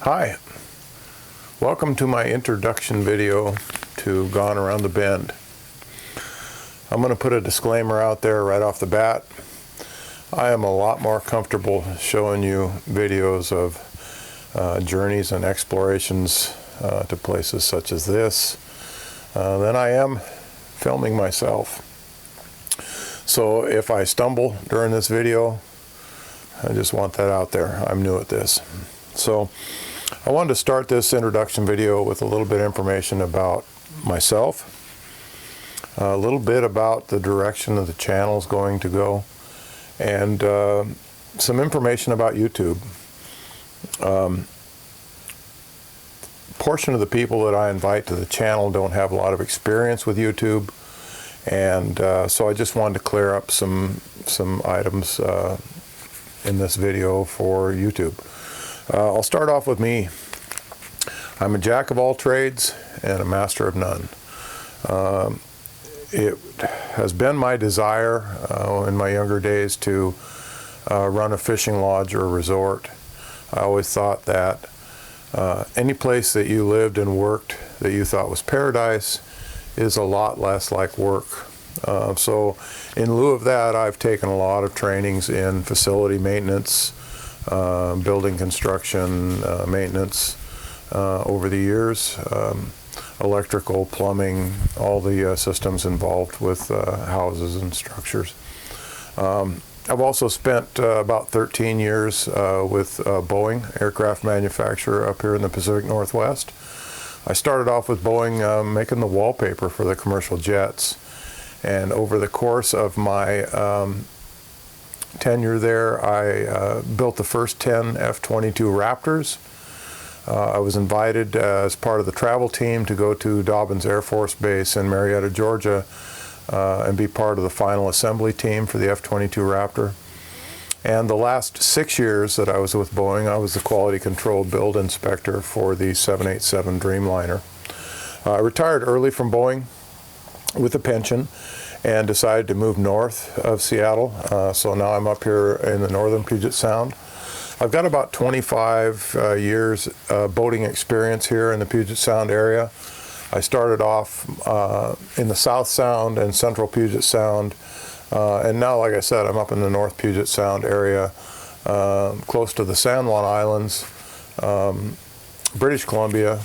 Hi, welcome to my introduction video to Gone Around the Bend. I'm going to put a disclaimer out there right off the bat. I am a lot more comfortable showing you videos of journeys and explorations to places such as this than I am filming myself. So if I stumble during this video, I just want that out there. I'm new at this. So I wanted to start this introduction video with a little bit of information about myself, a little bit about the direction of the channel is going to go, and some information about YouTube. Portion of the people that I invite to the channel don't have a lot of experience with YouTube, and so I just wanted to clear up some items in this video for YouTube. I'll start off with me. I'm a jack of all trades and a master of none. It has been my desire in my younger days to run a fishing lodge or a resort. I always thought that any place that you lived and worked that you thought was paradise is a lot less like work. So in lieu of that, I've taken a lot of trainings in facility maintenance, building construction, maintenance over the years, electrical, plumbing, all the systems involved with houses and structures. I've also spent about 13 years with Boeing, aircraft manufacturer up here in the Pacific Northwest. I started off with Boeing making the wallpaper for the commercial jets, and over the course of my tenure there, I built the first 10 F-22 Raptors. I was invited as part of the travel team to go to Dobbins Air Force Base in Marietta, Georgia, and be part of the final assembly team for the F-22 Raptor. And the last 6 years that I was with Boeing, I was the quality control build inspector for the 787 Dreamliner. I retired early from Boeing with a pension and decided to move north of Seattle. So now I'm up here in the northern Puget Sound. I've got about 25 years boating experience here in the Puget Sound area. I started off in the South Sound and Central Puget Sound, and now, like I said, I'm up in the North Puget Sound area, close to the San Juan Islands, British Columbia,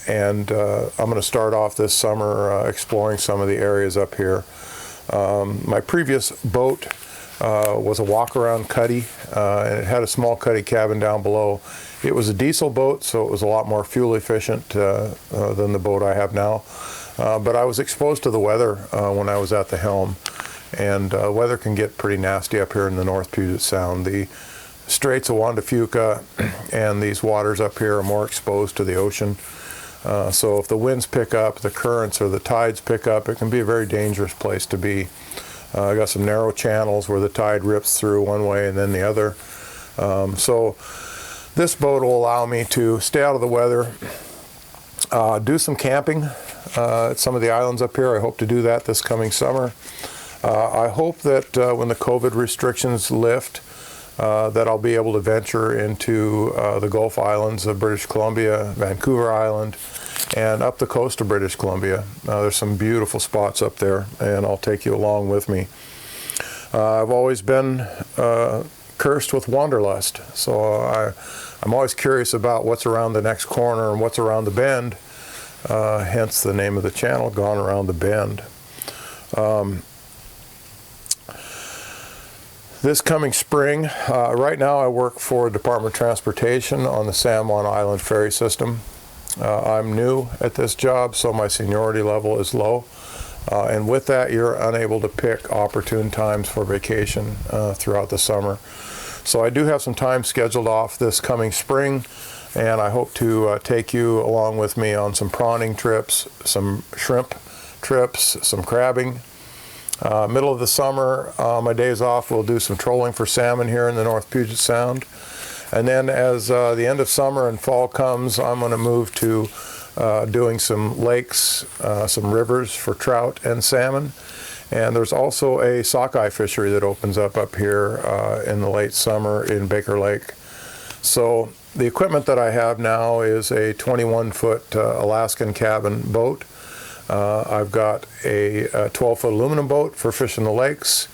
and I'm going to start off this summer exploring some of the areas up here. My previous boat was a walk-around cuddy, and it had a small cuddy cabin down below. It was a diesel boat, so it was a lot more fuel efficient than the boat I have now. But I was exposed to the weather when I was at the helm, and weather can get pretty nasty up here in the North Puget Sound. The Straits of Juan de Fuca and these waters up here are more exposed to the ocean. So if the winds pick up, the currents or the tides pick up, it can be a very dangerous place to be. I got some narrow channels where the tide rips through one way and then the other. So this boat will allow me to stay out of the weather, do some camping at some of the islands up here. I hope to do that this coming summer. I hope that when the COVID restrictions lift, that I'll be able to venture into the Gulf Islands of British Columbia, Vancouver Island, and up the coast of British Columbia. There's some beautiful spots up there, and I'll take you along with me. I've always been cursed with wanderlust, so I'm always curious about what's around the next corner and what's around the bend, hence the name of the channel, Gone Around the Bend. This coming spring, right now I work for Department of Transportation on the San Juan Island ferry system. I'm new at this job, so my seniority level is low. And with that, you're unable to pick opportune times for vacation throughout the summer. So I do have some time scheduled off this coming spring, and I hope to take you along with me on some prawning trips, some shrimp trips, some crabbing. Middle of the summer, my days off, we'll do some trolling for salmon here in the North Puget Sound. And then as the end of summer and fall comes, I'm going to move to doing some lakes, some rivers for trout and salmon. And there's also a sockeye fishery that opens up here in the late summer in Baker Lake. So The equipment that I have now is a 21-foot Alaskan cabin boat. I've got a 12-foot aluminum boat for fishing the lakes,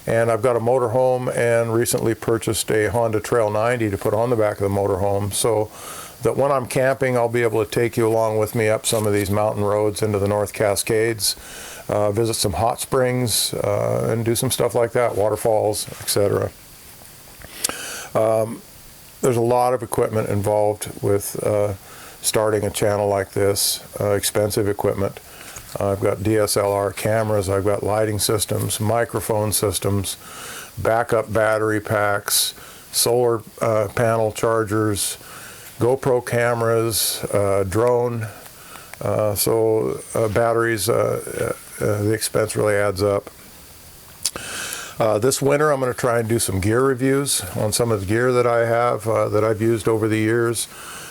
and I've got a motorhome and recently purchased a Honda Trail 90 to put on the back of the motorhome, so that when I'm camping I'll be able to take you along with me up some of these mountain roads into the North Cascades, visit some hot springs, and do some stuff like that, waterfalls, etc. There's a lot of equipment involved with starting a channel like this, expensive equipment. I've got DSLR cameras, I've got lighting systems, microphone systems, backup battery packs, solar panel chargers, GoPro cameras, drone. Batteries, the expense really adds up. This winter I'm going to try and do some gear reviews on some of the gear that I have, that I've used over the years,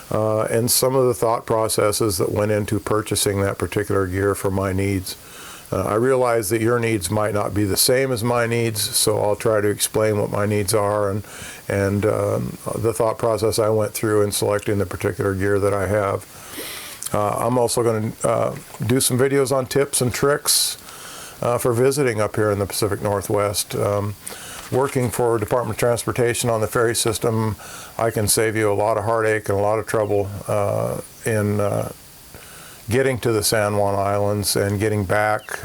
and some of the thought processes that went into purchasing that particular gear for my needs. I realize that your needs might not be the same as my needs, so I'll try to explain what my needs are and the thought process I went through in selecting the particular gear that I have. I'm also going to do some videos on tips and tricks for visiting up here in the Pacific Northwest. Working for Department of Transportation on the ferry system, I can save you a lot of heartache and a lot of trouble in getting to the San Juan Islands and getting back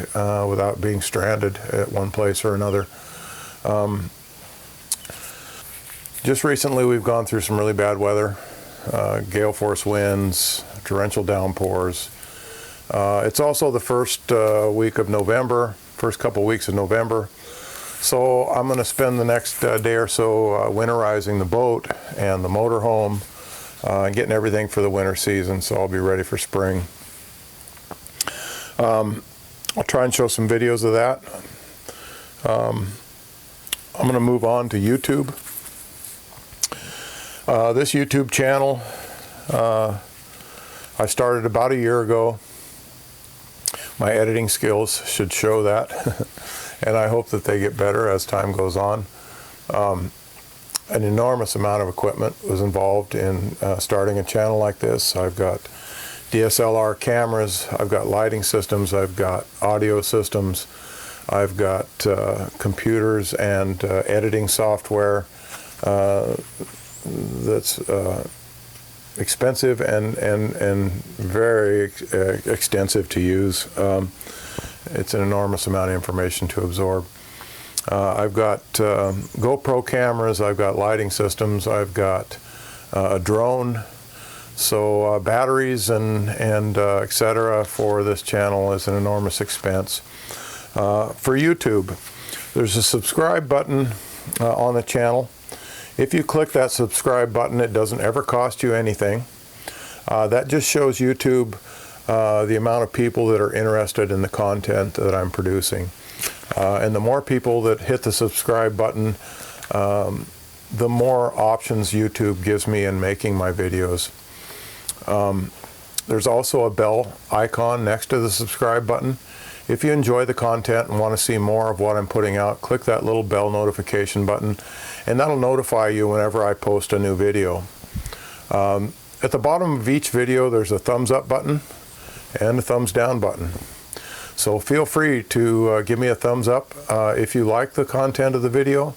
without being stranded at one place or another. Just recently we've gone through some really bad weather, gale force winds, torrential downpours. It's also the first week of November, first couple weeks of November. So I'm going to spend the next day or so winterizing the boat and the motorhome, and getting everything for the winter season, so I'll be ready for spring. I'll try and show some videos of that. I'm going to move on to YouTube. This YouTube channel I started about a year ago. My editing skills should show that, and I hope that they get better as time goes on. An enormous amount of equipment was involved in starting a channel like this. I've got DSLR cameras, I've got lighting systems, I've got audio systems, I've got computers and editing software that's expensive and very extensive to use. It's an enormous amount of information to absorb. I've got GoPro cameras, I've got lighting systems, I've got a drone. So batteries and etc. for this channel is an enormous expense. For YouTube, there's a subscribe button on the channel. If you click that subscribe button, it doesn't ever cost you anything. That just shows YouTube the amount of people that are interested in the content that I'm producing. And the more people that hit the subscribe button, the more options YouTube gives me in making my videos. There's also a bell icon next to the subscribe button. If you enjoy the content and want to see more of what I'm putting out, click that little bell notification button, and that'll notify you whenever I post a new video. At the bottom of each video there's a thumbs up button and a thumbs down button. So feel free to give me a thumbs up if you like the content of the video.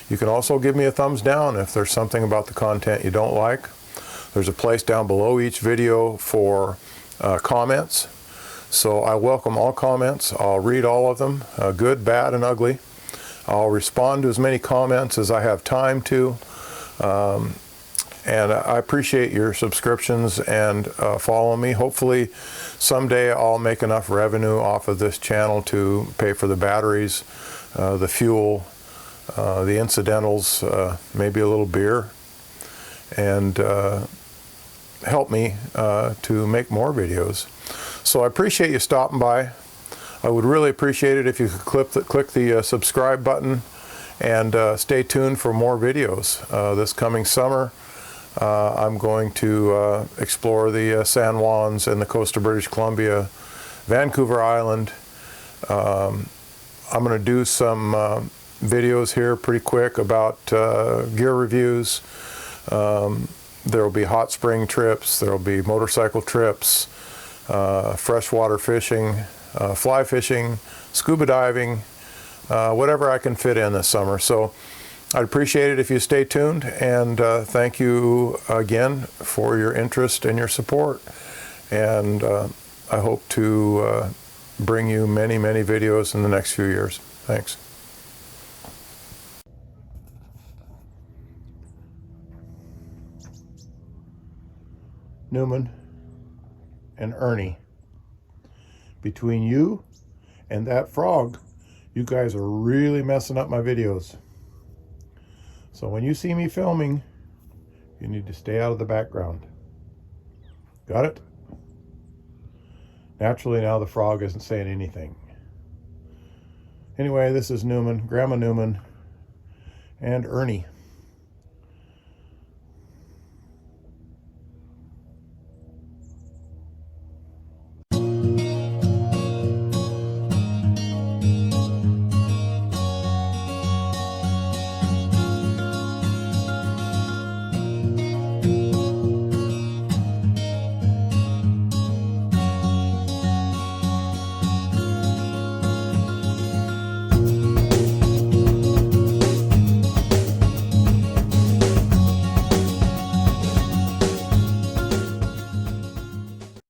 You can also give me a thumbs down if there's something about the content you don't like. There's a place down below each video for comments. So I welcome all comments. I'll read all of them, good, bad, and ugly. I'll respond to as many comments as I have time to. And I appreciate your subscriptions and following me. Hopefully someday I'll make enough revenue off of this channel to pay for the batteries, the fuel, the incidentals, maybe a little beer, and help me to make more videos. So I appreciate you stopping by. I would really appreciate it if you could click the subscribe button and stay tuned for more videos. This coming summer I'm going to explore the San Juans and the coast of British Columbia, Vancouver Island. I'm going to do some videos here pretty quick about gear reviews, There will be hot spring trips, there will be motorcycle trips, freshwater fishing, fly fishing, scuba diving, whatever I can fit in this summer. So I'd appreciate it if you stay tuned, and thank you again for your interest and your support. And I hope to bring you many, many videos in the next few years. Thanks. Newman and Ernie, between you and that frog, you guys are really messing up my videos. So when you see me filming, you need to stay out of the background. Got it? Naturally, now the frog isn't saying anything. Anyway, this is Newman, Grandma Newman, and Ernie.